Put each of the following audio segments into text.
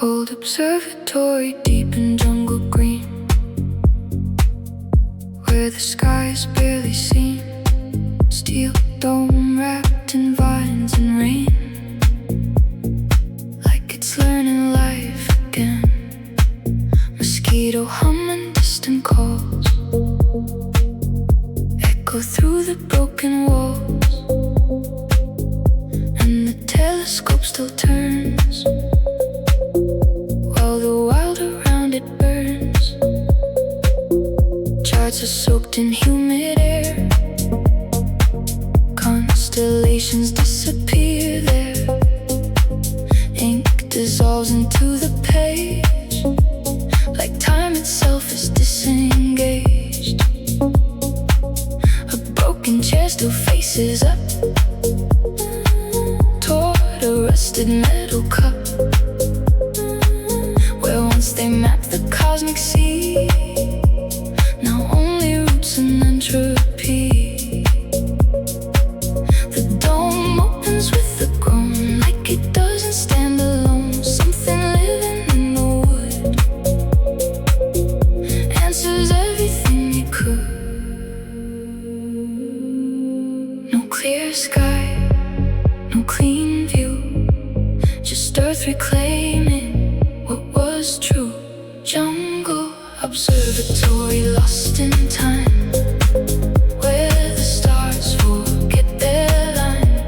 Old observatory deep in jungle green, where the sky is barely seen. Steel dome wrapped in vines and rain, like it's learning life again. Mosquito humming distant calls echo through the broken walls, and the telescope still turns while the wild around it burns. Charts are soaked in humid air, constellations disappear there. Ink dissolves into the page, like time itself is disengaged. A broken chair still faces up toward a rusted metal cup, where once they mapped the cosmic sea, now only roots and entropy. The dome opens with a groan, like it doesn't stand alone. Something living in the wood answers everything it could. No clear sky, no clean view, just earth reclaiming what was true. Jungle observatory lost in time, where the stars forget their line.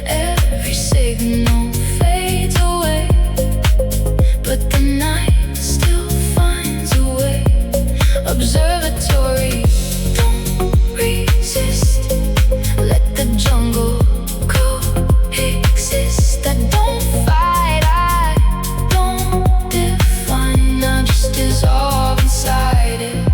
Every signal fades away, but the night still finds a way. Observatory, don't resist. Let the jungle coexist. I don't fight, I don't define, I just dissolve inside it.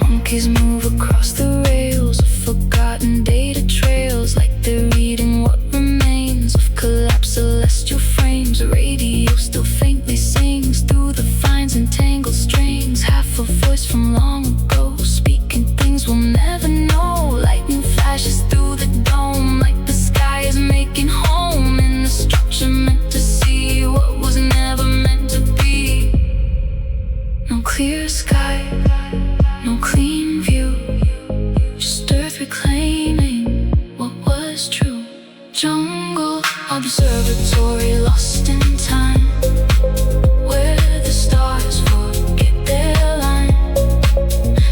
Monkeys move across the rails of forgotten data trails, like they're reading what remains of collapsed celestial frames. A radio still faintly sings through the vines and tangled strings, half a voice from long ago, speaking things we'll never know. Lightning flashes through the dome, like the sky is making home in the structure meant to see what was never meant to be. No clear sky, no clean view, just earth reclaiming what was true. Jungle observatory lost in time, where the stars forget their line.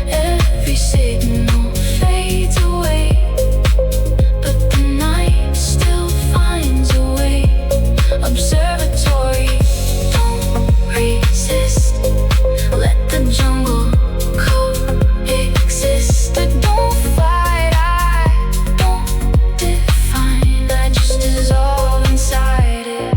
Every signal fades away, but the night still finds a way. Observatory, don't resist. Let the jungle coexist. I don't fight, I don't define, I just dissolve inside it.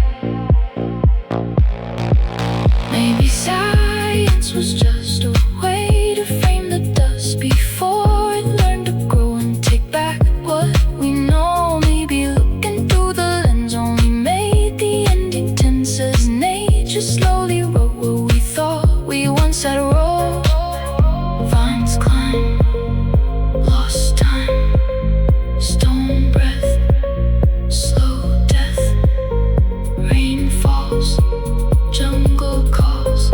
Maybe science was just a way to frame the dust before it learned to grow and take back what we know. Maybe looking through the lens only made the ending tense, as nature slowly wrote what we thought we once had wrote. Vines climb, lost time, stone breath, slow death. Rain falls, jungle calls,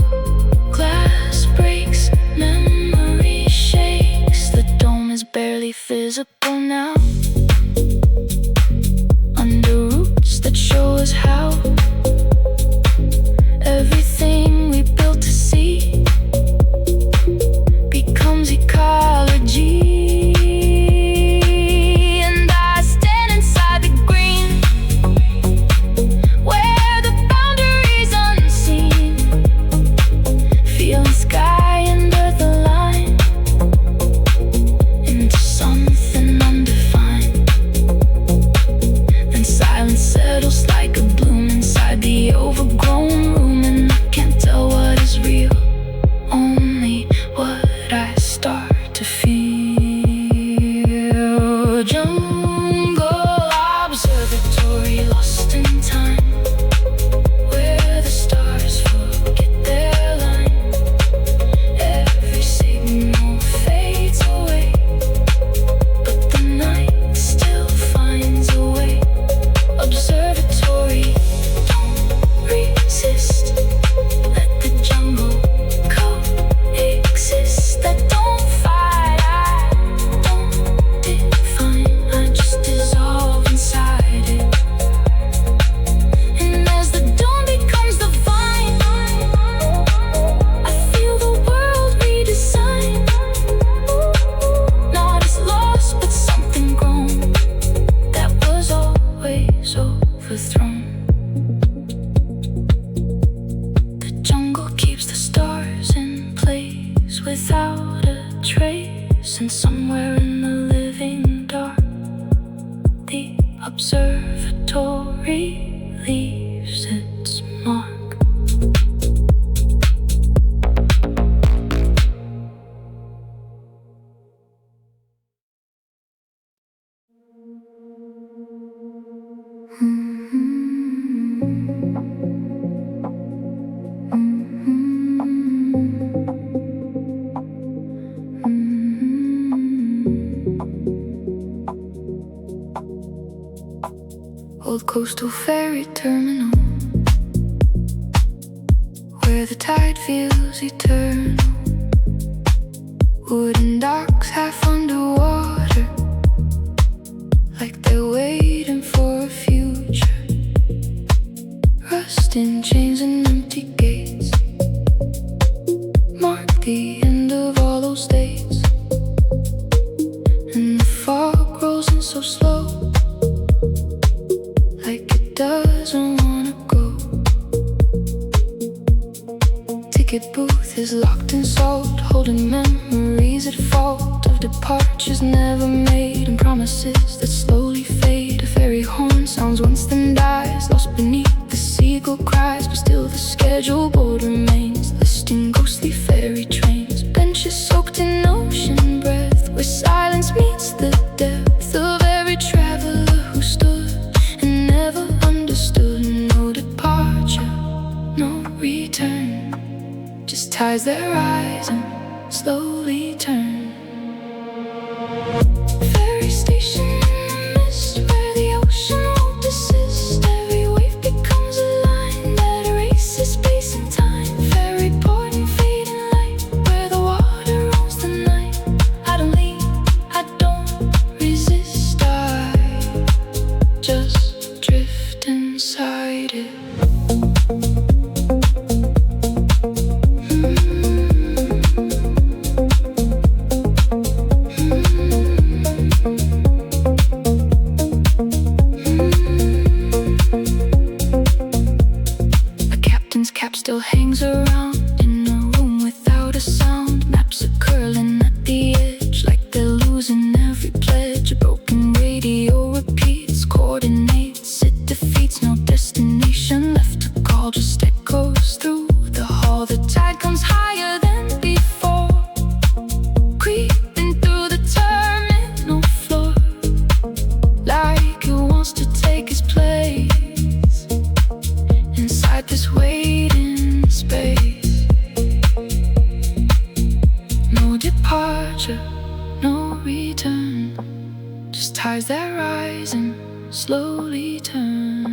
glass breaks, memory shakes. The dome is barely visible now, under roots that show us how everything we built to see becomes ecology. And I stand inside the green, where the boundaries unseen, feeling sky and earth align into something undefined. Then silence settles like a bloom inside. observatory leaves its mark. Old coastal ferry terminal, where the tide feels eternal. Wooden docks half underwater, like they're waiting for a future. Rusting chains and empty gates mark the end of all those days. And the fog rolls in so slow, like it doesn't wanna go. Ticket booth is locked in salt, holding memories at fault of departures never made and promises that slowly fade. A ferry horn sounds once then dies, lost beneath the seagull cries, but still the schedule board remains, listing ghostly ferry trains. Benches soaked in ocean breath, where silence meets the depth of every traveler who stood and never understood. No departure, no return, just ties that rise and slowly turn. Ferry station in the mist, where the ocean won't desist. Every wave becomes a line that erases space and time. Ferry port and fading light, where the water owns the night. I don't leave, I don't resist, I just drift inside it. Cap still hangs around in a room without a sound. Maps are curling at the edge, like they're losing every pledge. A broken radio repeats coordinates, it defeats. No destination left to call, just echoes through the hall. The tide comes higher than before, creeping through the terminal floor, like it wants to take its place inside this waiting space. No departure, no return, just ties that rise and slowly turn.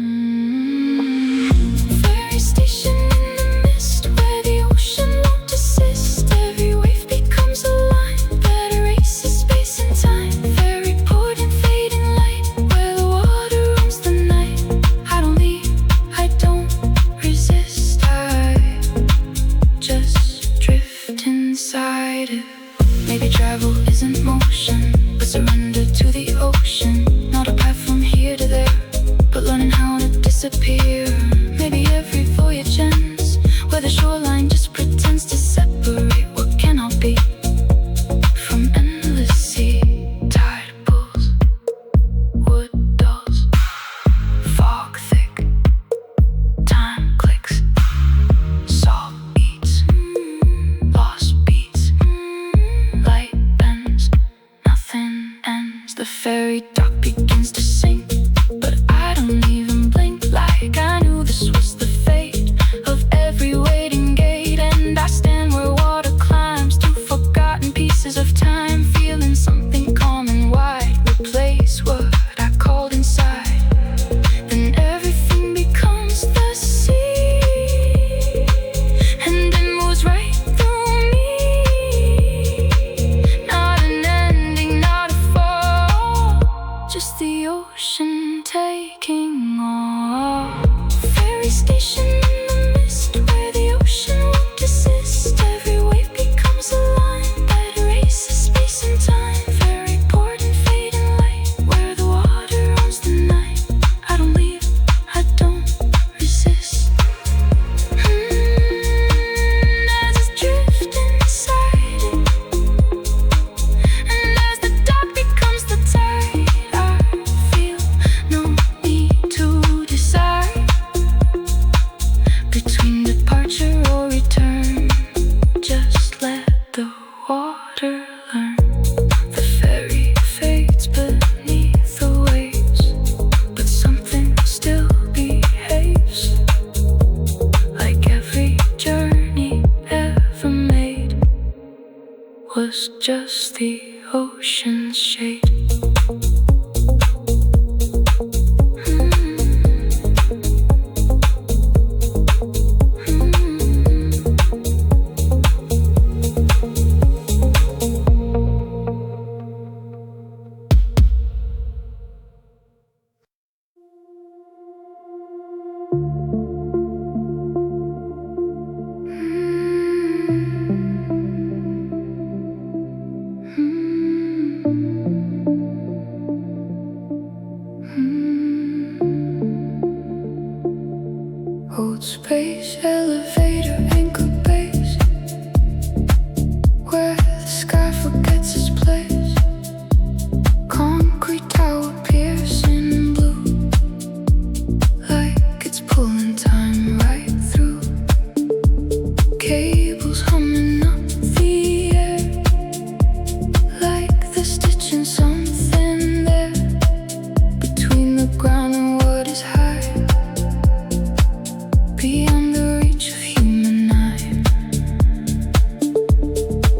Ferry station in the mist, where the ocean won't desist. Every wave becomes a line that erases space and time. Ferry port and fading light, where the water owns the night. I don't leave, I don't resist, I just drift inside it. Maybe travel isn't motion, but surrender to the ocean. Not a path from here to there, but learning how to disappear. Maybe every voyage ends where the shoreline just pretends to separate what cannot be from endless sea. Tide pulls, wood dulls, fog thick, time clicks, salt beats, lost beats, light bends, nothing ends. The ferry dock begins to sink, but I don't even blink, like I knew this was the fate of every waiting gate. And I stand where water climbs through forgotten pieces of time, feeling something calm and wide replace what I called inside. Then everything becomes the sea, and it moves right through me. Not an ending, not a fall, just the ocean taking off. Ferry station in the mist, where the ocean won't desist. Every wave becomes a line that erases space and time. Ferry port and fading light, where the water owns the night. I don't leave, I don't resist. I just drift inside it. And as the dark becomes the tide, I feel no cold space, elevator, anchor base, where the sky forgets its place. Concrete tower piercing blue, like it's pulling time right through. Cables humming up the air, like they're stitching something there between the ground and what is high, beyond the reach of human eye.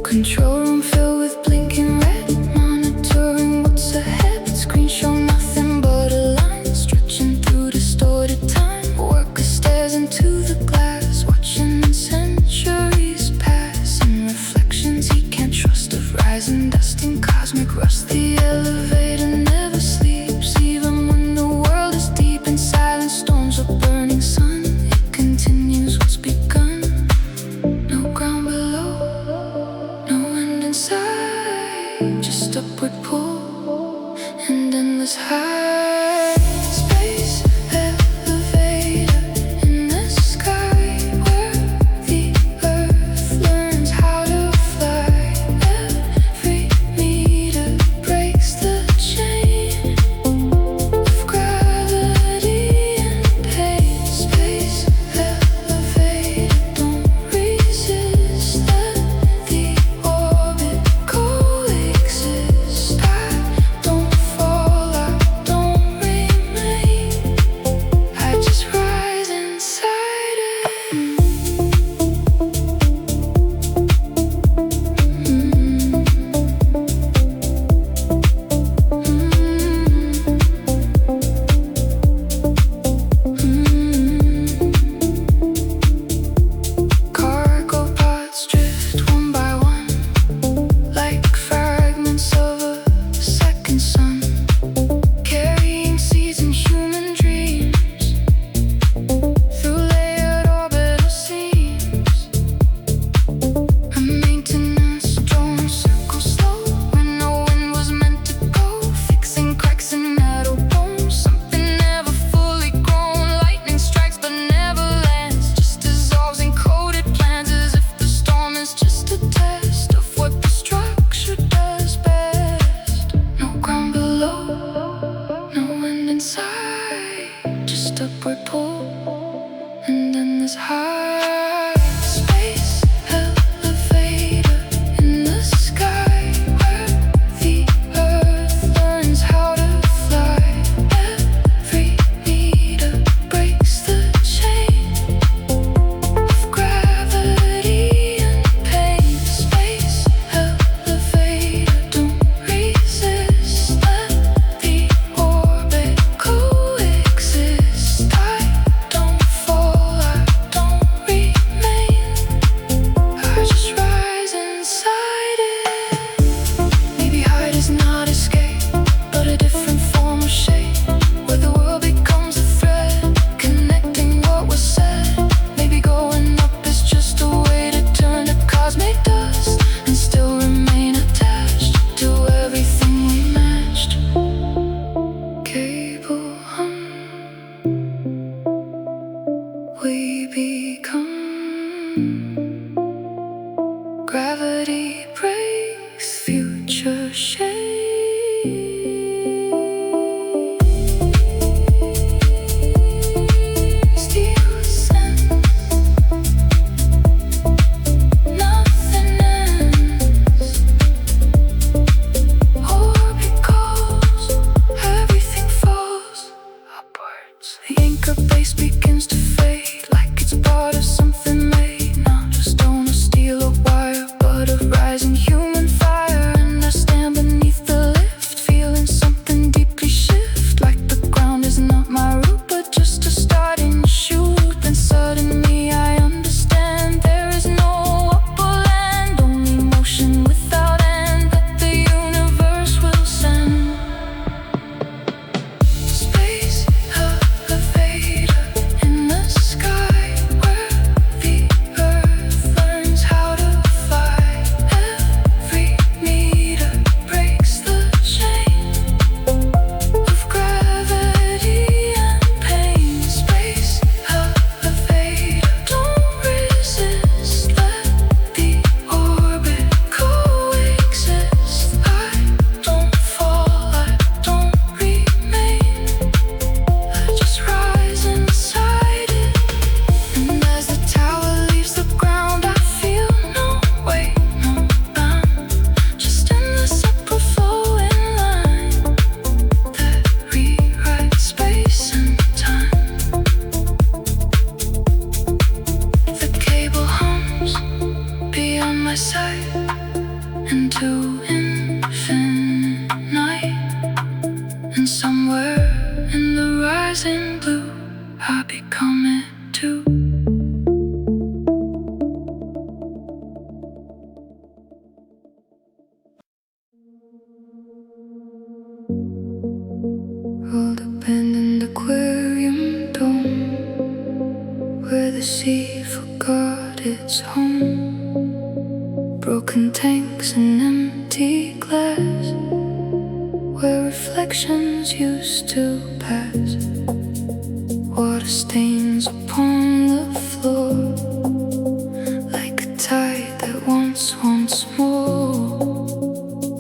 Control room filled with blinking red, monitoring what's ahead, but screens show nothing but a line stretching through distorted time. Worker stares into the glass, watching centuries pass, and reflections he can't trust of rising dust in cosmic rust. The elevator never sleeps, even when the world is deep in silent storms of burning sun. It continues what's begun. No ground below, no end in sight, just upward pull and endless high. Space elevator in the sky, where the earth learns how to fly. Every meter breaks the chain of gravity and pain. Space elevator, don't resist, let the orbit coexist. I don't fall, I don't somewhere in the rising blue, I become it too. Old abandoned aquarium dome, where the sea forgot its home. Broken tanks and empty glass, where reflections used to pass. Water stains upon the floor, like a tide that wants once more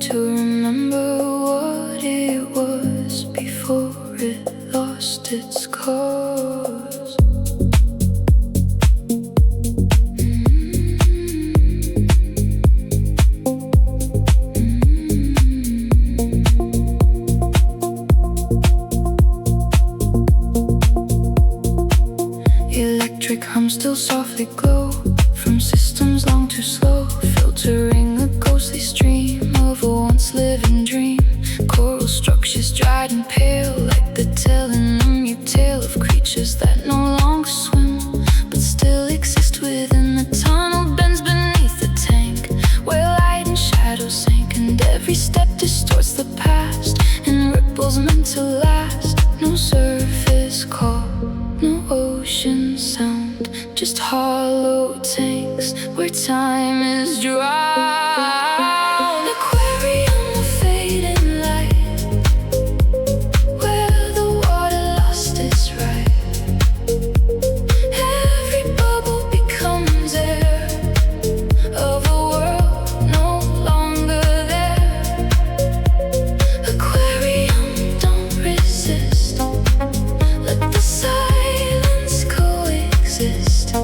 to remember what it was before it lost its cause. Electric hum still softly glow from systems long too slow, filtering a ghostly stream of a once living dream. Coral structures dried and pale, like the telling a mute tale of creatures that no longer swim, but still exist within the tunnel bends beneath the tank, where light and shadow sink, and every step distorts the past in ripples meant to last. No surface call, no ocean sound, just hollow tanks where time is drowned. Aquarium of fading light, where the water lost its right. Every bubble becomes air of a world no longer there. Aquarium, don't resist, let the silence coexist.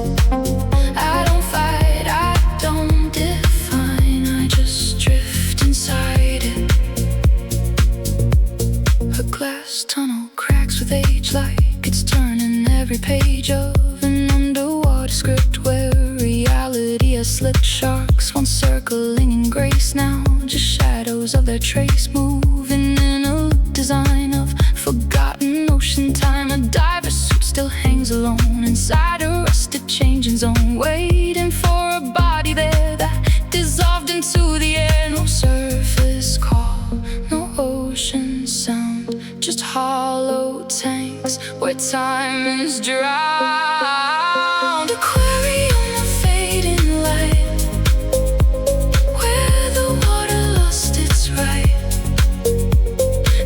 I don't fight, I don't define, I just drift inside it. A glass tunnel cracks with age, like it's turning every page of an underwater script, where reality has slipped. Sharks once circling in grace, now just shadows of their trace, moving in a loop design of forgotten ocean time. A diver's suit still hangs alone inside a rusted changing zone, waiting for a body there that dissolved into the air. No surface call, no ocean sound, just hollow tanks where time is drowned. Aquarium of fading light, where the water lost its right.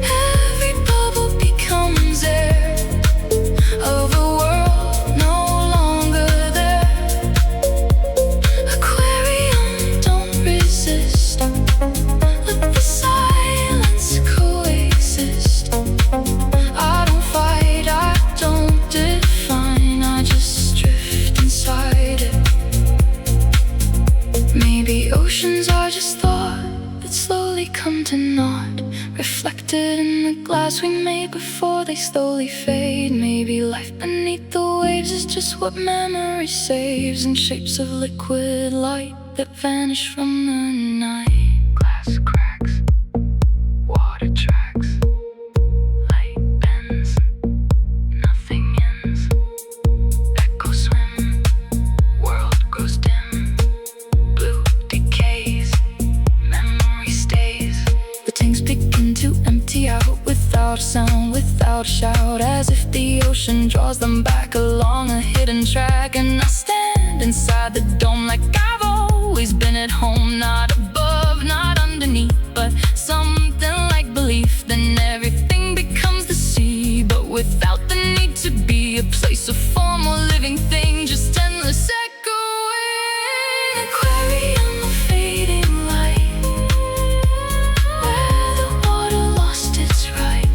Every bubble becomes air of a world no longer there. Aquarium, don't resist, let the silence coexist. I don't fight, I don't define, I just drift inside it. Maybe oceans are just thought that slowly come to naught, reflected in the glass we made before they slowly fade. Maybe life beneath the waves is just what memory saves, in shapes of liquid light that vanish from the night. Glass cracks, water tracks, light bends, nothing ends. Echo swim, world grows dim, blue decays, memory stays. The tanks begin to empty out without a sound, without a shout, as if the ocean draws them back along a hidden track. And I stand inside the dome like I've always been at home, not above, not underneath, but something like belief. Then everything becomes the sea, but without the need to be a place, a form, or living thing, just endless echoing. Aquarium of fading light, where the water lost its right.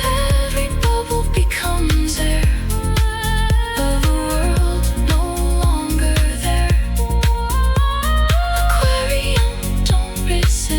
Every bubble becomes air of a world no longer there. Aquarium, don't resist.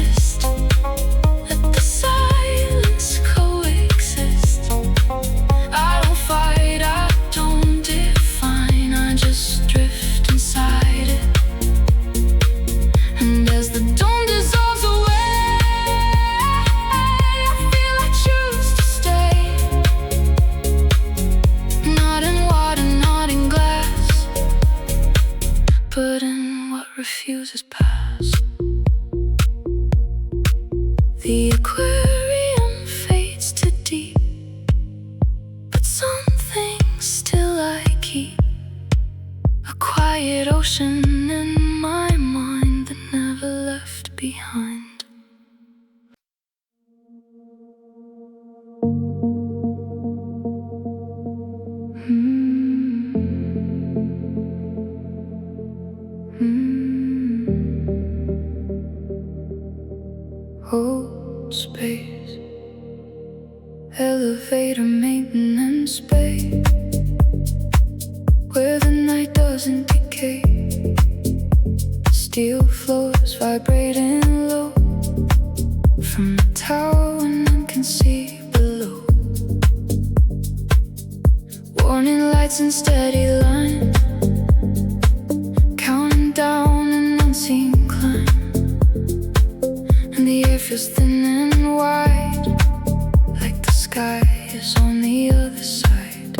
elevator maintenance bay, where the night doesn't decay. Steel floors vibrating low from the tower, and none can see below. Warning lights in steady line, counting down an unseen climb, and the air feels thin and wide, like the sky is on the other side.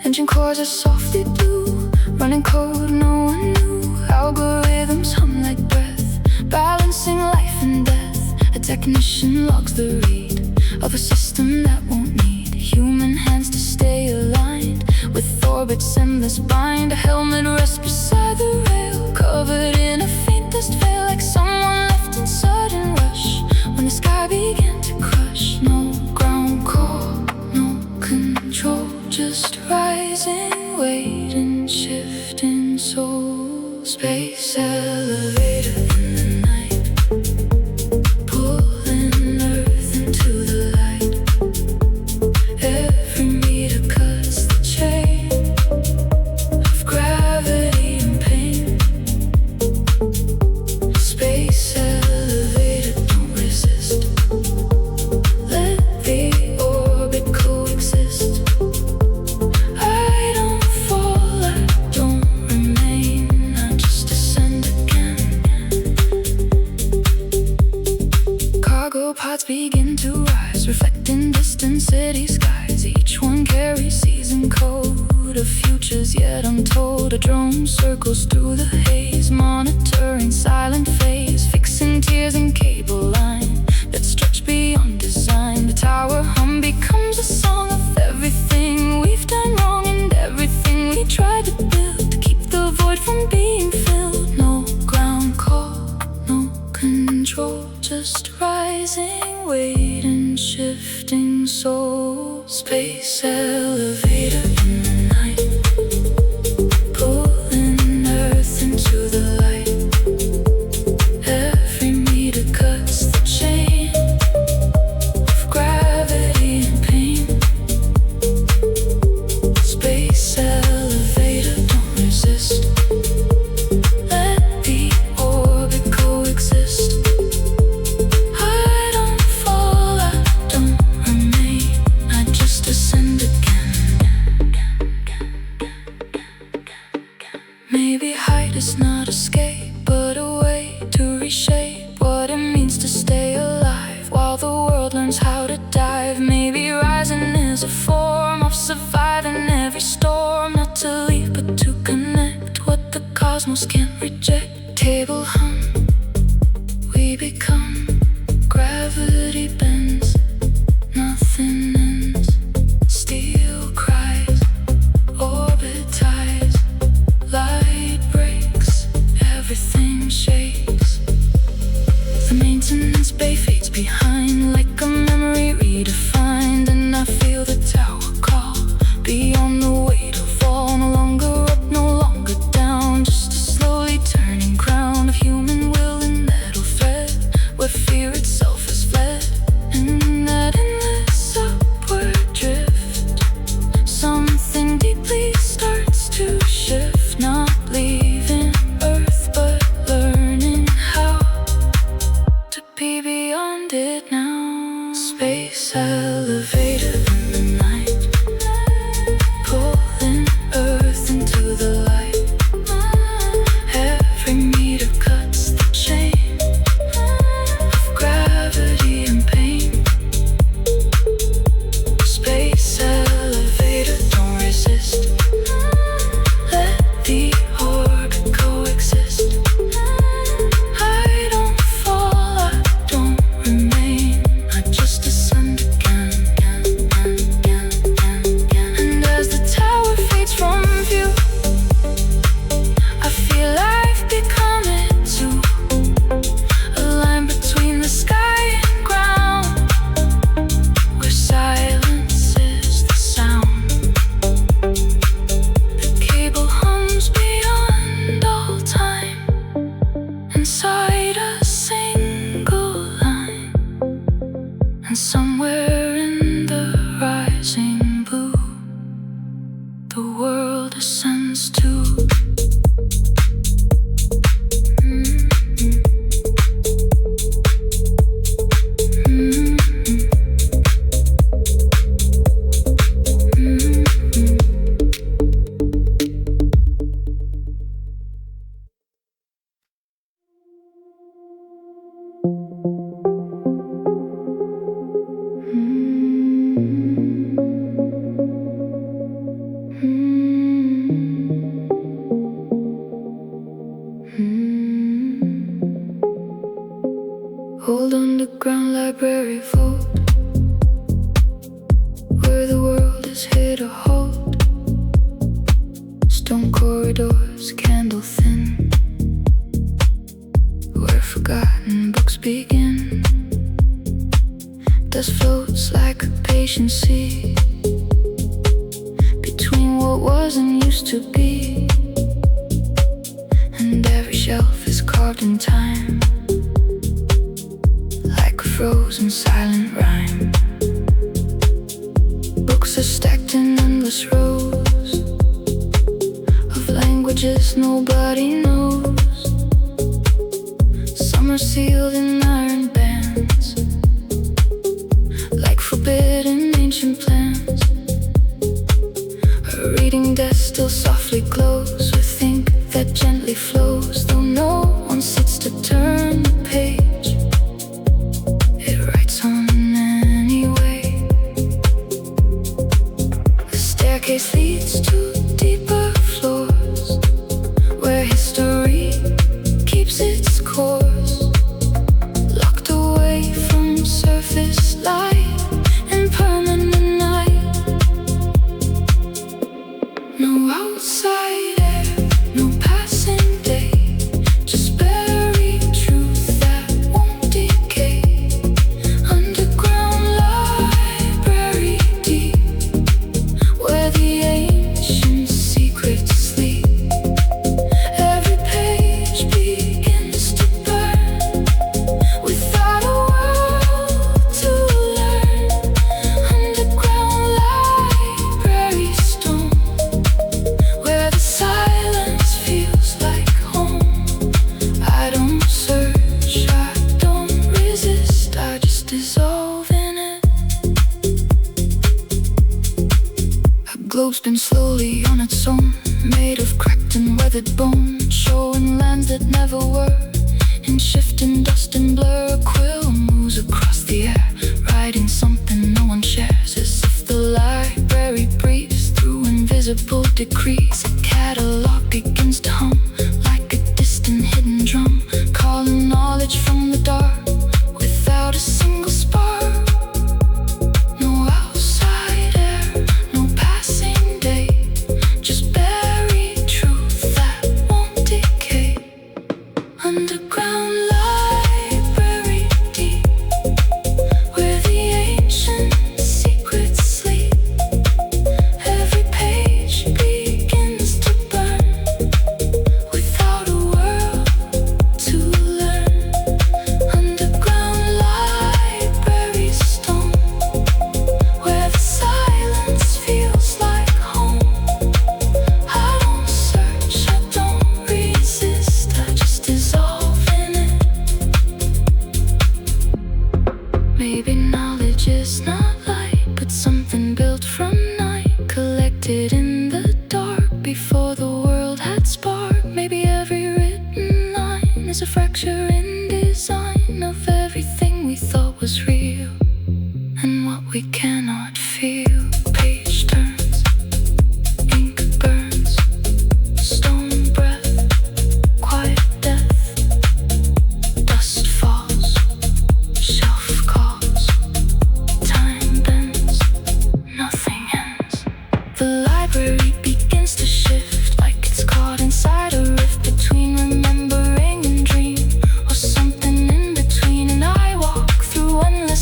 Engine cores are softly blue, running code no one knew. Algorithms hum like breath, balancing life and death. A technician logs the read of a system that won't need human hands to stay aligned. With orbits endless bind, a helmet rests beside the rail, covered in a faintest veil, like someone left in sudden rush when the sky began to crush. No ground call, no control, just rising weight and shifting soul. Space elevator in the night, pulling earth into the light. Every meter cuts the chain of gravity and pain. Space elevator, don't resist. Let the orbit coexist. I don't fall, I don't remain, I just descend again. Cargo pods begin to rise, reflecting distant city skies. Each one carries season code of futures yet untold. A drone circles through the haze, monitoring silent phase, fixing tears in cable line that stretch beyond design. The tower hum becomes a song of everything we've done wrong and everything we tried to build to keep the void from being filled. No ground call, no control, just rising weight and shifting soul. Space elevator in the night, pulling earth into the light. Every meter cuts the chain of gravity and pain. Space elevator, don't resist. Let the orbit coexist. I don't fall, I don't remain, I just descend again. Maybe height is not escape, but a way to reshape what it means to stay alive while the world learns how to dive. Maybe rising is a form of surviving every storm, not to leave but to connect what the cosmos can't reject. Table hum, we become, gravity bends, nothing ends. Steel cries, orbit ties, light breaks, everything shakes. The maintenance bay fades behind like a memory redefined, and I feel the tower call beyond the weight of all. No longer up, no longer down, just a slowly turning crown of human will and metal thread, where fear itself has fled. And that endless upward drift, something deeply starts to shift. Not leaving Earth, but learning how to be beyond it now. Space elevator in the night, pulling earth into the light. Every meter cuts the chain of gravity and pain. Space elevator, don't resist. Let the orbit coexist. I don't fall, I don't remain, I just descend again. And somewhere in the rising blue, the world ascends to. Old underground library vault, where the world is hit a halt. Stone corridors, candle thin, where forgotten books begin. Dust floats like a patient sea between what was and used to be. And every shelf is carved in time, like a frozen silent rhyme. Books are stacked in endless rows of languages nobody knows. Some are sealed in iron bands, like forbidden ancient plans. A reading desk still softly glows with ink that gently flows, though no one sits to turn the page. It writes on anyway. The staircase leads to deeper floors, where history keeps its course, locked away from surface light and permanent night. No outside air, no passing day, just buried truth that won't decay. Underground library deep, where the ancient secrets sleep. Every page begins to burn, without a world to learn. Underground library stone, where the silence feels like home. I don't search, I don't resist, I just dissolve in it. A globe spins slowly on its own, made of cracked and weathered bone, showing lands that never were. In shifting dust and blur, a quill moves across the air, writing something no one shares, as if the library breathes through invisible decrees. A catalog begins to hum, like a distant hidden drum, calling knowledge from the dark, without a single spark. No outside air, no passing day, just buried truth that won't decay. Underground library deep, where the ancient secrets sleep. Every page begins to burn, without a world to learn. Underground library stone, where the silence feels like home. I don't search, I don't resist, I just dissolve in it. Maybe knowledge is not light, but something built from night, collected in the dark before the world had spark. Maybe every written line is a fracture in design of everything we thought was real and what we cannot feel. Page turns, ink burns, stone breath, quiet death. Dust falls, shelf calls, time bends, nothing ends. The library begins to shift, like it's caught inside a rift between remembering and dream, or something in between. And I walk through endless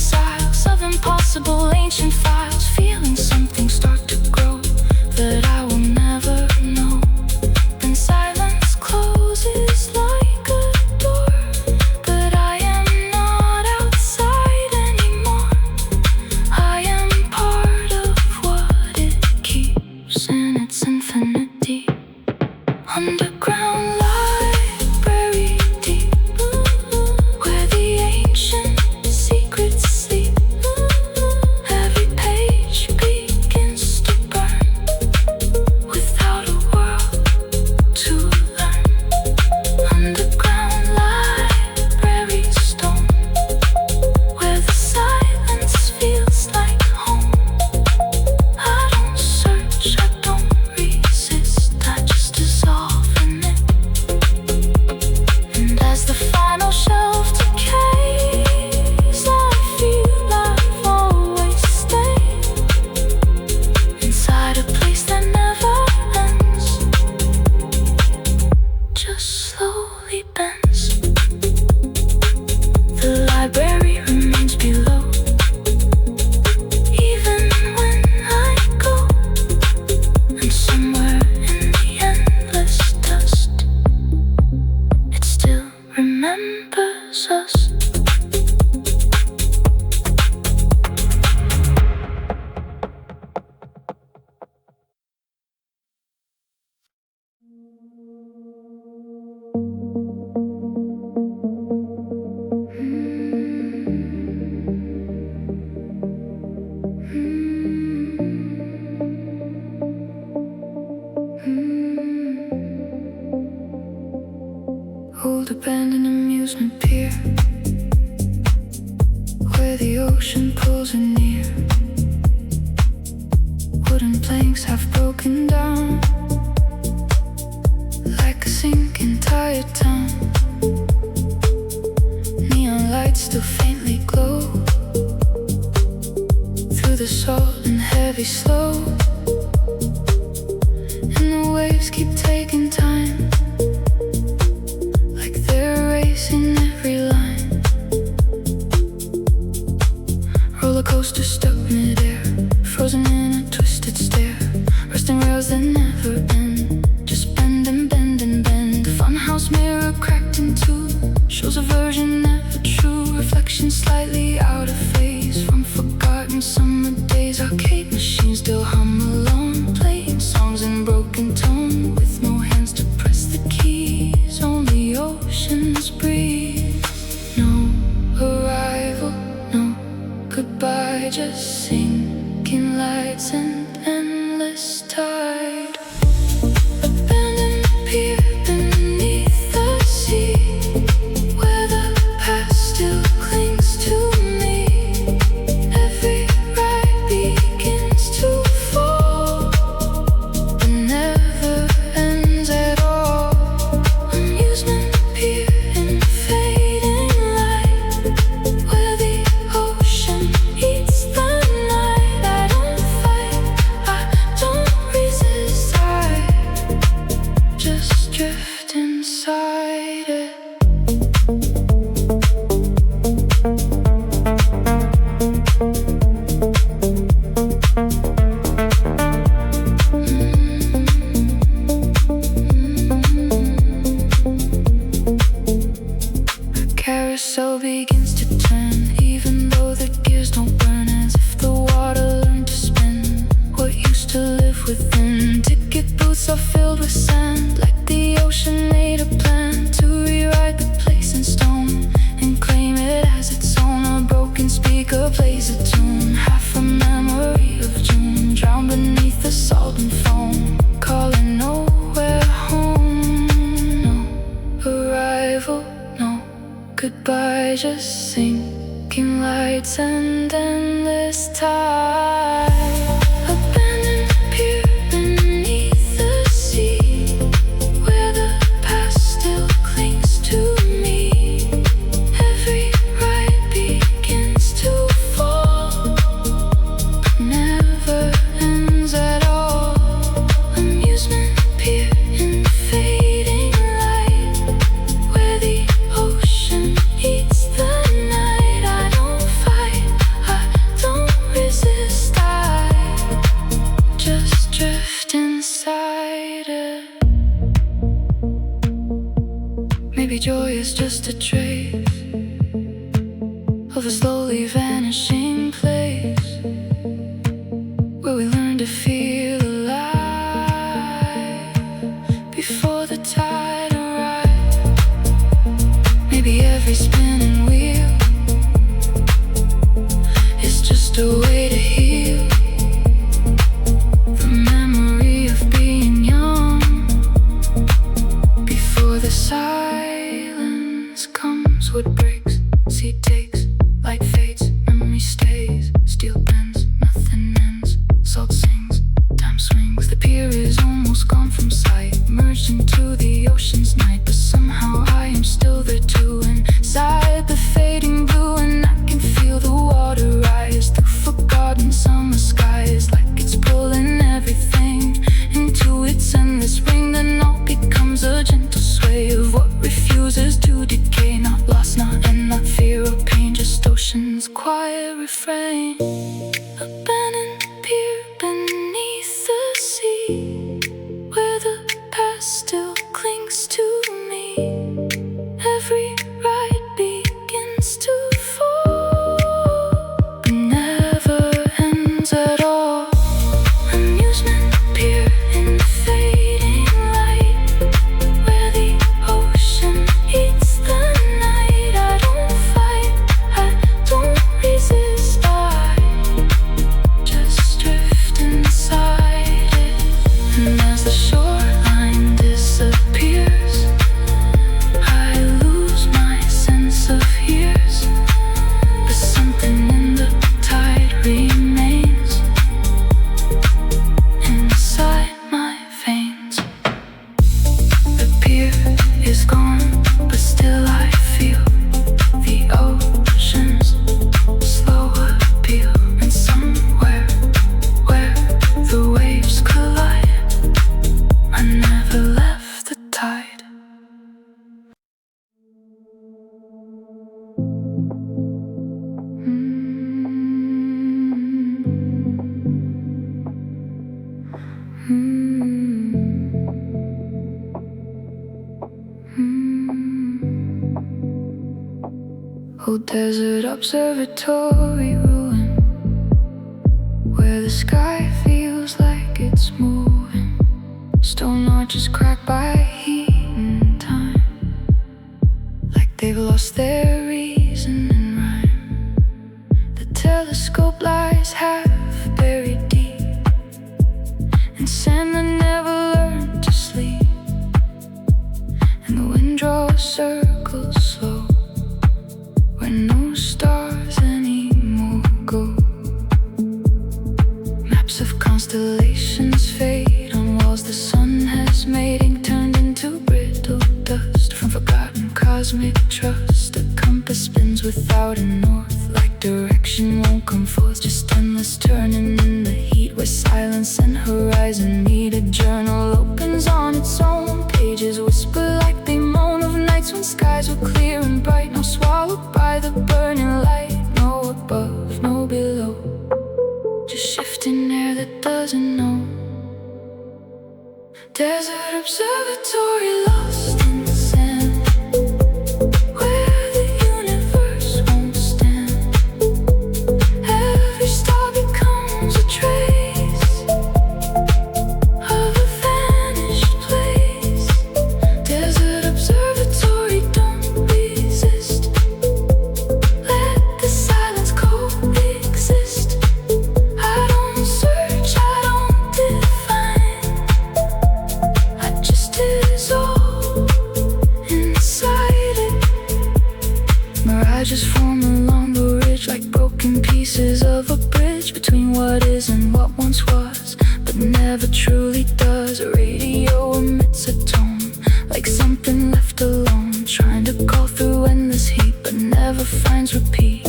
amusement pier, where the ocean pulls her near. Wooden planks have broken down, like a sinking tired town. Neon lights still faintly glow through the salt and heavy slow, and the waves keep taking time, like they're erasing every line. Roller coaster stuck midair, frozen in a twisted stare. Rusting rails that never end, just bend and bend and bend. The funhouse mirror cracked in two, shows a version never true. Reflection slightly out of phase from forgotten summer days. Arcade machines still hum along, playing songs in broken tone, with no hands to press the keys. Only oceans breathe. No arrival, no goodbye, just sinking lights and endless tide. Abandoned pier beneath the sea, where the past still clings to me. Every ride begins to fall, but never ends at all. Amusement pier in fading light, where the ocean eats the night. I don't fight, I don't resist, I just drift inside it. Carousel begins to turn, even though the gears don't burn, as if the water learned to spin what used to live within. Ticket booths are filled with sand, like the ocean made a plan to rewrite the place in stone and claim it as its own. A broken speaker plays a tune, half a memory of June, drowned beneath the salt and foam, calling nowhere home. No arrival, no goodbye, just sinking lights and endless tide. Abandoned pier beneath the sea, where the past still clings to me. Every ride begins to fall, but never ends at all. Amusement pier in fading light, where the ocean eats the night. I don't fight, I don't resist, I just drift inside it. Maybe joy is just a trace of a slowly vanishing place, where we learn to feel alive before the tide arrives. Maybe every spinning wheel is just a way to heal the memory of being young, before the silence comes. Wood breaks, seat takes, light fades, memory stays. Steel bends, nothing ends, salt sings, time swings. The pier is almost gone from sight, merged into the ocean's night, but somehow I am still there too, inside the fading blue. And I can feel the water rise through forgotten summer skies, like it's pulling everything into its endless ring. Then all becomes a gentle sway of what refuses to decay. Not lost, not end, not fear or pain, just ocean's quiet refrain. Abandoned pier beneath the sea, where the past still clings to me. Every ride begins to fall, but never ends at all. Amusement pier in fading light, where the ocean eats the night. I don't fight, I don't resist, I Desert observatory ruin, where the sky feels like it's moving. Stone arches cracked by heat and time, like they've lost their reason and rhyme. The telescope lies half buried deep in sand that never learned to sleep, and the wind draws circles slow where no stars anymore go. Maps of constellations fade on walls the sun has made, ink turned into brittle dust from forgotten cosmic trust. A compass spins without a north, like direction won't come forth, just endless turning in the heat where silence and horizon meet. A journal opens on its own, pages whisper like they moan of nights when skies were clear and bright, now swallowed by the burning light. No above, no below, just shifting air that doesn't know. Desert observatory lost in the sand, where the universe won't stand. Every star becomes a trace of a vanished place. Desert observatory, don't resist. Let the silence coexist. I don't search, I don't define, I just dissolve inside it. Mirages form along the ridge like broken pieces of a bridge between what is and what once was, but never truly does. A radio emits a tone like something left alone, trying to call through endless heat but never finds repeat.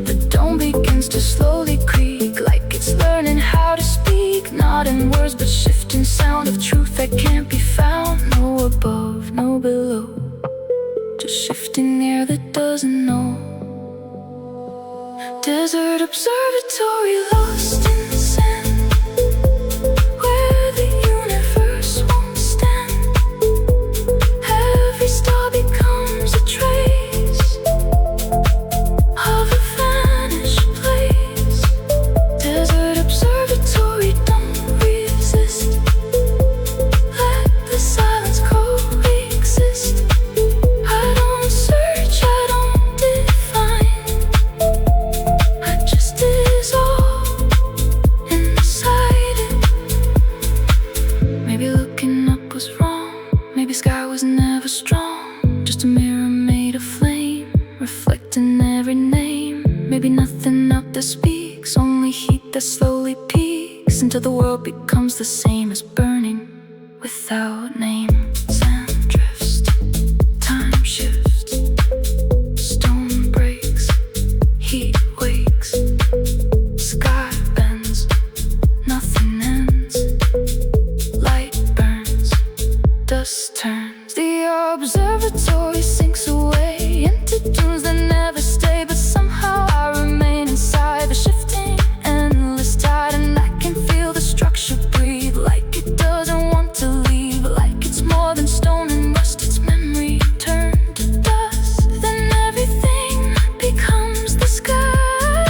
The dome begins to slowly creak like it's learning how to speak, not in words but shifting sound of truth that can't be found. No above, no below, just shifting air that doesn't know. Desert observatory lost in the sand, where the universe won't stand. Every star becomes a trace of a vanished place. Desert observatory, don't resist. Let the silence coexist. I don't search, I don't define, I just dissolve inside it. Maybe looking up was wrong, maybe sky was never strong, just a mirror made of flame, reflecting every name. Maybe nothing out there speaks, only heat that slowly peaks until the world becomes the same as burning without name. Sand drifts, time shifts, stone breaks, heat wakes, sky bends, nothing ends, light burns, dust turns. The observatory sinks away into dunes that never stay, but somehow I remain inside the shifting endless tide, and I can feel the structure breathe like it doesn't want to leave, like it's more than stone and rust, its memory turned to dust. Then everything becomes the sky,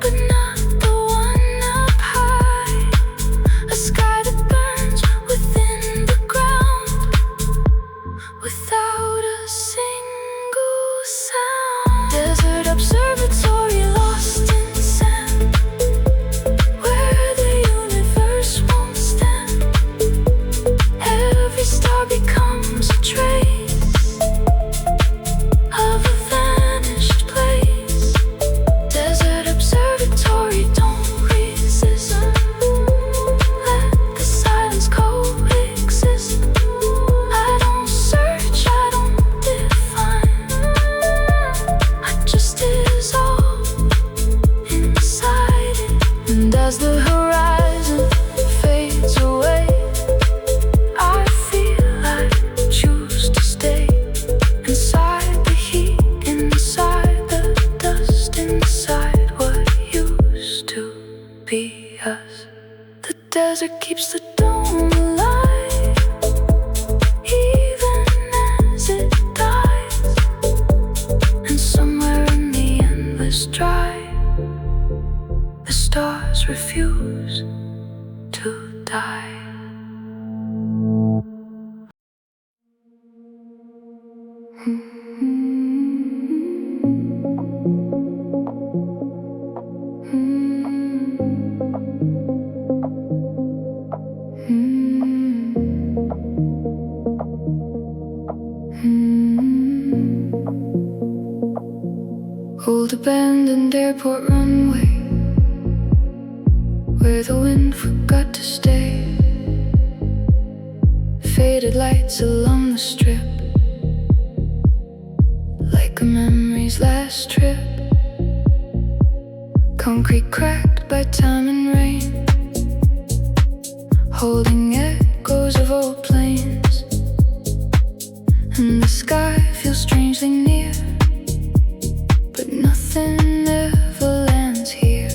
but not the one up high. A sky that burns within the ground without a single sound. Desert observatory lost in sand, where the universe won't stand. Every star becomes a trace of a vanished place. Desert observatory, don't resist. Let the silence coexist. I don't search, I don't define, I just dissolve inside it. And as the horizon fades away, I feel I choose to stay inside the heat, inside the dust, inside what used to be us. The desert keeps the dome alive, even as it dies. And somewhere refuse to die. Old abandoned airport runway, where the wind forgot to stay. Faded lights along the strip, like a memory's last trip. Concrete cracked by time and rain, holding echoes of old planes. And the sky feels strangely near, but nothing ever lands here.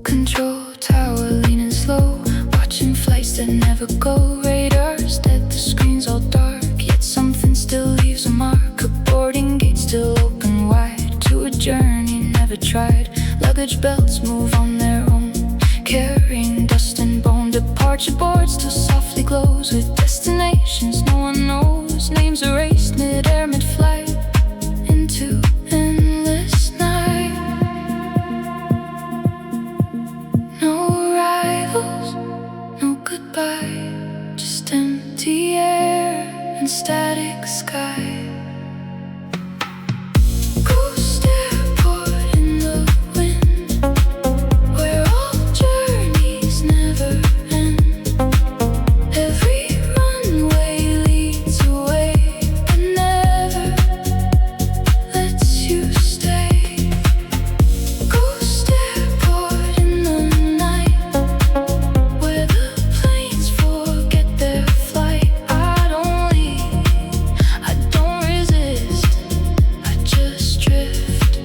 Control tower leaning slow, watching flights that never go. Radars dead, the screen's all dark, yet something still leaves a mark. A boarding gate still open wide to a journey never tried. Luggage belts move on their own, carrying dust and bone. Departure board still softly glows with destinations no one knows. Names erased mid-air, mid-flight, into endless night. No arrivals, no goodbye, just empty air and static sky. Ghost airport in the wind, where all journeys never end. Every runway leads away, but never lets you stay. Ghost airport in the night, where the planes forget their flight. I don't leave, I don't resist, I just drift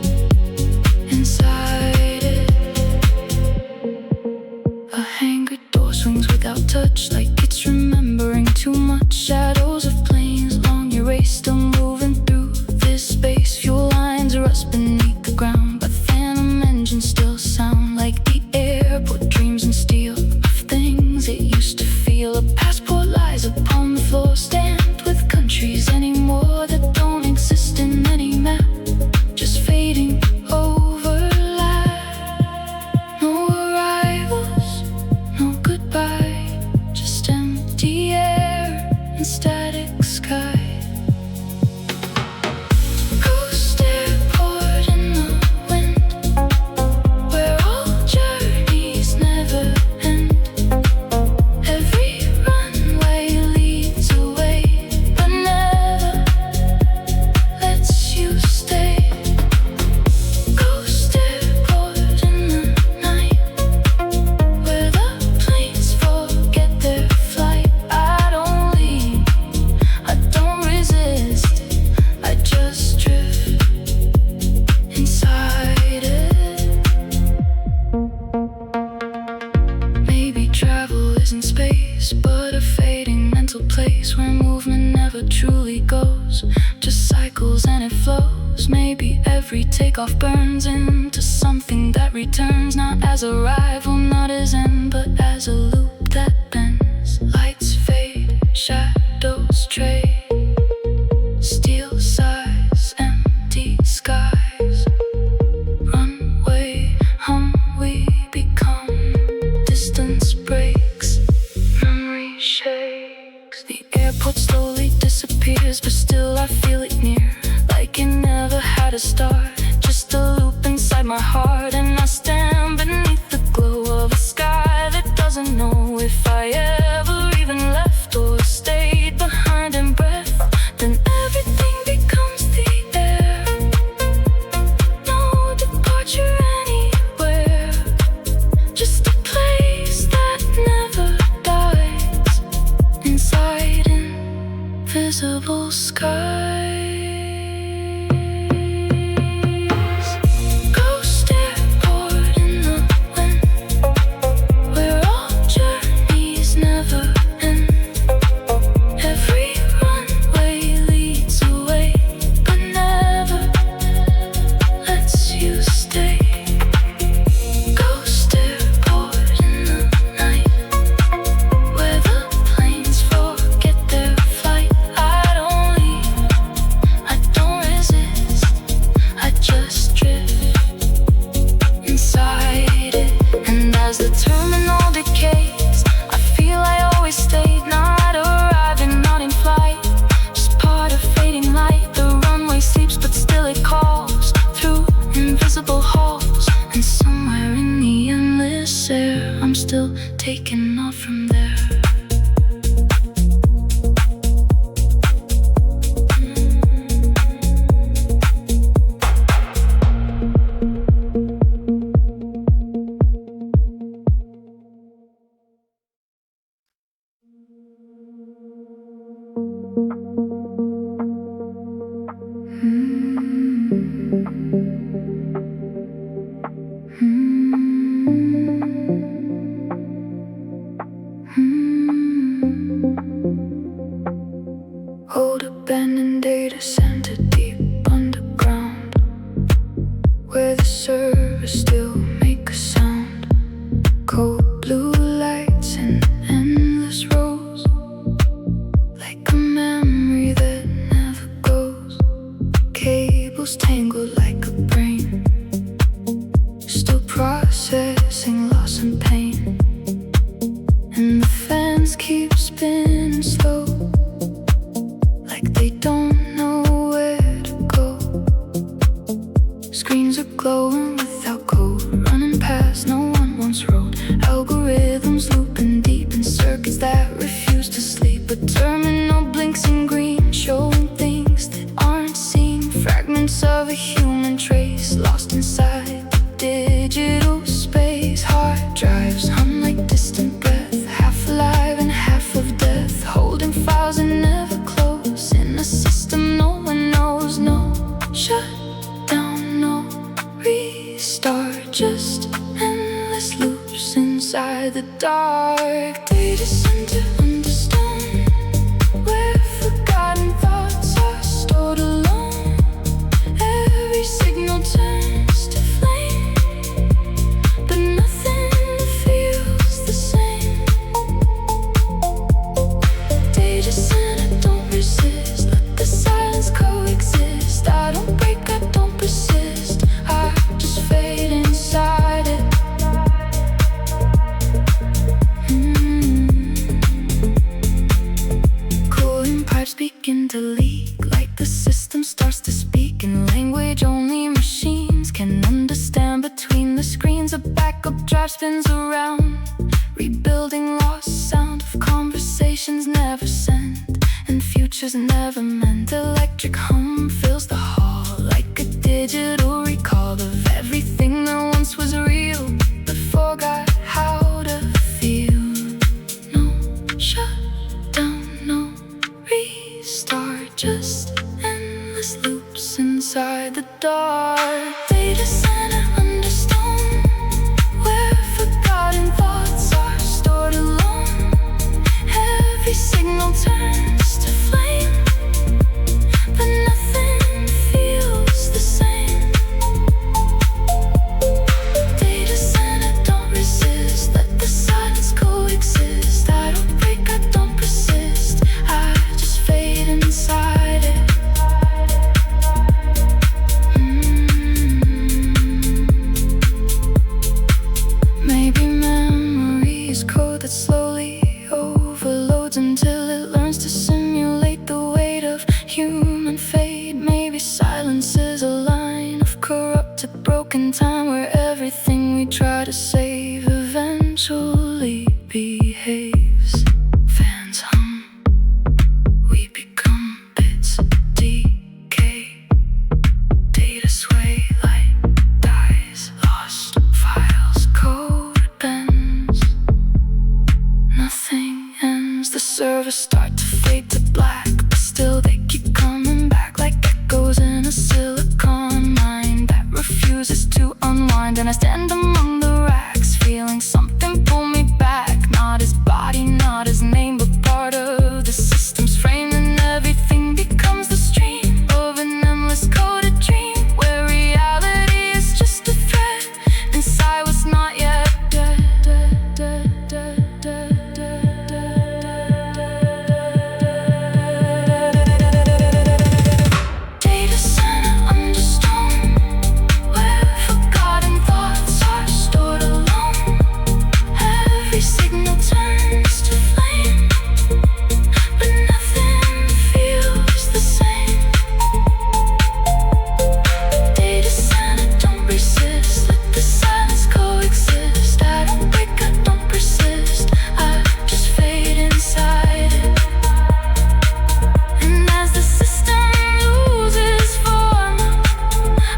inside it. A hangar door swings without touch, like it's remembering too much. Shadows of planes long erased, still moving through this space. Fuel lines rust beneath the ground, but phantom engines still sound like the airport dreams in steel of things it used to feel. A passport lies upon the floor, stamped with countries anymore that don't exist in any map, just fading overlap. No arrivals, no goodbye, just empty air and static sky. Ghost airport in the wind, where all journeys never end. Every runway leads away, but never lets you stay. Ghost airport in the night, where the planes forget their flight. I don't leave, I don't resist, I just drift inside it. Maybe travel isn't space, but a fading mental place where movement never truly goes, just cycles and it flows. Maybe every takeoff burns into something that returns, not as arrival, not as end, but as a loop that bends. Lights fade, shadows trade, steel sighs, empty skies. Runway hum, we become. Distance breaks, memory shakes. The airport slowly disappears, but still I feel it near, like it never had a start, just a loop inside my heart. And I stand beneath the glow of a sky that doesn't know if I ever even left or stayed behind in breath. Then everything becomes the air, no departure anywhere, just a place that never dies, inside invisible skies. Ghost airport servers still make a sound. Cold blue lights and endless rows, like a memory that never goes. Cables tangled like a brain, still processing loss and pain. And the fans keep spinning slow, like they don't know where to go. Screens are glowing without code, running past no one once wrote. Algorithms looping deep in circuits that refuse to sleep. A terminal blinks in green, showing things that aren't seen. Fragments of a human trace lost inside the digital space. Hard drives hum like distant breath, half alive and half of death, holding files that never close in a system no one knows. No shutdown, no restart, just endless loops inside the dark. Data center under stone, where forgotten thoughts are stored alone. Every signal turns to flame, but nothing feels the same. Data center, don't resist, let the silence coexist. I don't break, I don't persist, I just fade inside it. Cooling pipes begin to leak, like the system starts to speak in language only machines can understand. Between the screens, a backup drive spins around, rebuilding lost sound of conversations never sent and futures never meant. Electric hum fills the hall, like a digital recall of everything that once was real but forgot how to feel. No shutdown, no restart, just endless loops inside the dark. Data center under stone, where forgotten thoughts are stored alone. Every signal turns to flame, but nothing feels the same. Data center, don't resist, let the silence coexist. I don't break, I don't persist, I just fade inside it. Maybe memory is code that slowly overloads until it learns to simulate the weight of human fate. Maybe silence is a line of corrupted broken time, where everything we try to save eventually behaves. Fans hum, we become bits, decay. Data sway, light dies, lost files, code bends. Nothing ends, the servers start to fade to black, but still they keep coming back like echoes in a silicon mind that refuses to unwind. And I stand among the racks, feeling something pull me back. Not his body, not his name, but part of the system's frame. And everything becomes the stream of an endless coded dream, where reality is just a thread inside what's not yet dead. Data center under stone, where forgotten thoughts are stored alone. Every signal turns to flame, but nothing feels the same. Data center, don't resist, let the silence coexist. I don't break, I don't persist, I just fade inside it. And as the system loses form,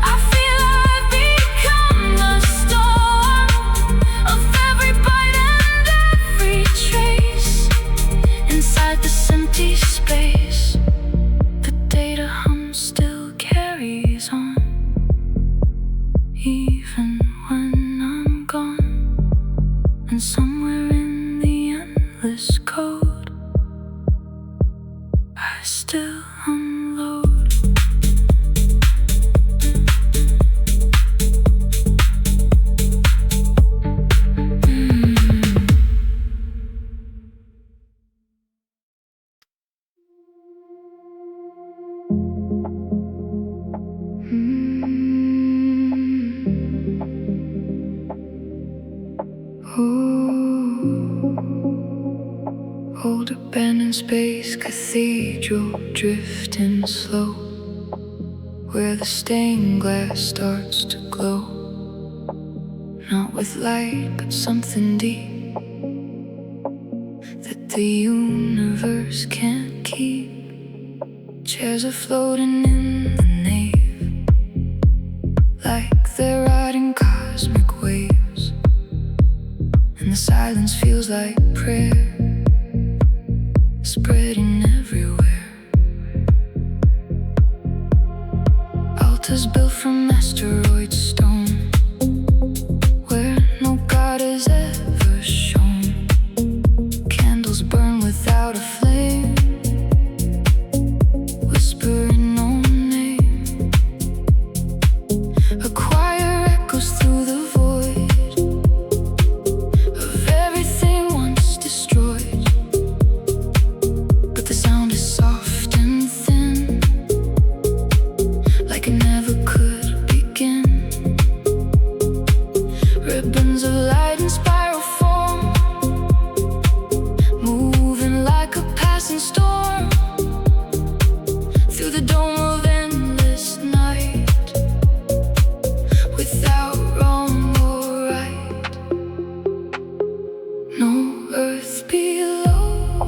I feel I've become the storm of every bite and every trace inside this empty space. The data hum still carries on, even when I'm gone. And somewhere in the endless code, I still unload. Old abandoned space cathedral drifting slow, where the stained glass starts to glow. Not with light, but something deep that the universe can't keep. Chairs are floating in the nave, like they're riding cosmic waves, and the silence feels like prayer, spreading everywhere. Altars built from asteroid stone, where no god has ever shone. Candles burn without a flame, whispering no name. A choir echoes through the void of everything once destroyed, but the sound is soft and thin, like it never could begin. Ribbons of light in spiral form, moving like a passing storm through the dome of endless night, without wrong or right. No earth below,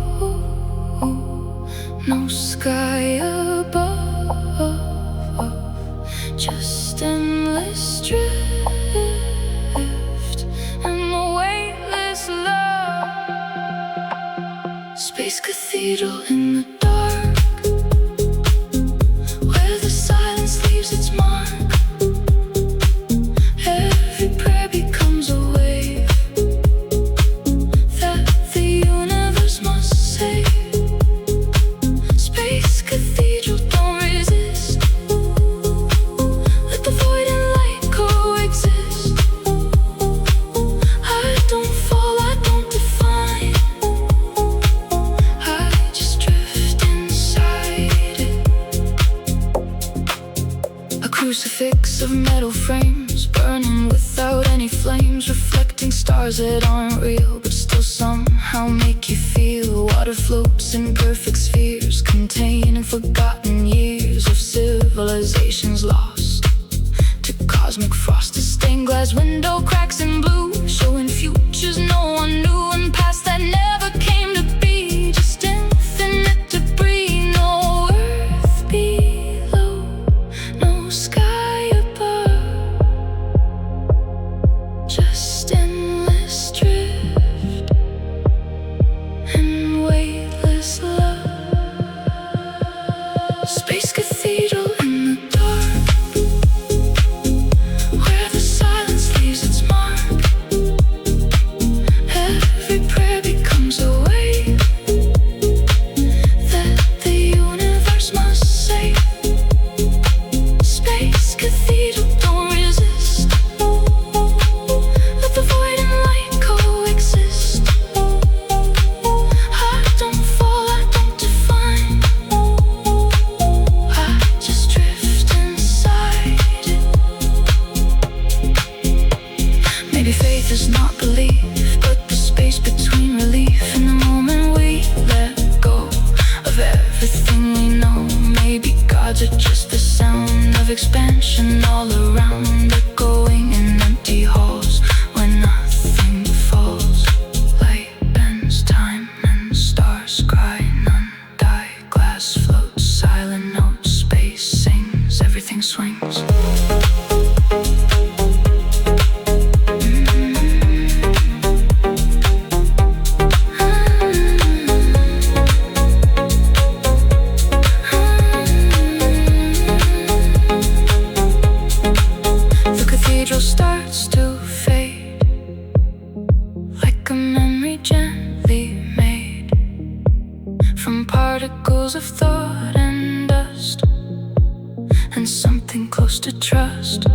no sky above, just endless drift and weightless love. Space cathedral in the dark, where the silence leaves its mark. Every prayer becomes a wave that the universe must save. Space cathedral, don't resist. Let the void and light coexist. I don't fall, I don't define, I just drift inside it. A crucifix of metal frames, burning without any flames, reflecting stars that aren't real, but still somehow make you feel. Water floats in perfect spheres, containing forgotten years of civilizations lost to cosmic frost. A stained glass window cracks in blue, showing futures no one knew, and past that never came to be. Just infinite debris, no earth below, no sky above, just endless drift and weightless love. Space cathedral in the dark, where the silence leaves its mark. Every prayer becomes a wave that the universe must save. Space cathedral, don't resist. Let the void and light coexist. I don't fall, I don't define, I just drift inside it. Maybe faith is not belief, but the space between relief and the moment we let go of everything we know. Maybe gods are just the sound of expansion all around, echoing in empty halls when nothing falls. Light bends time and stars cry, none die. Glass floats, silent notes, space sings, everything swings. The cathedral starts to fade, like a memory gently made from particles of thought and dust, and something close to trust.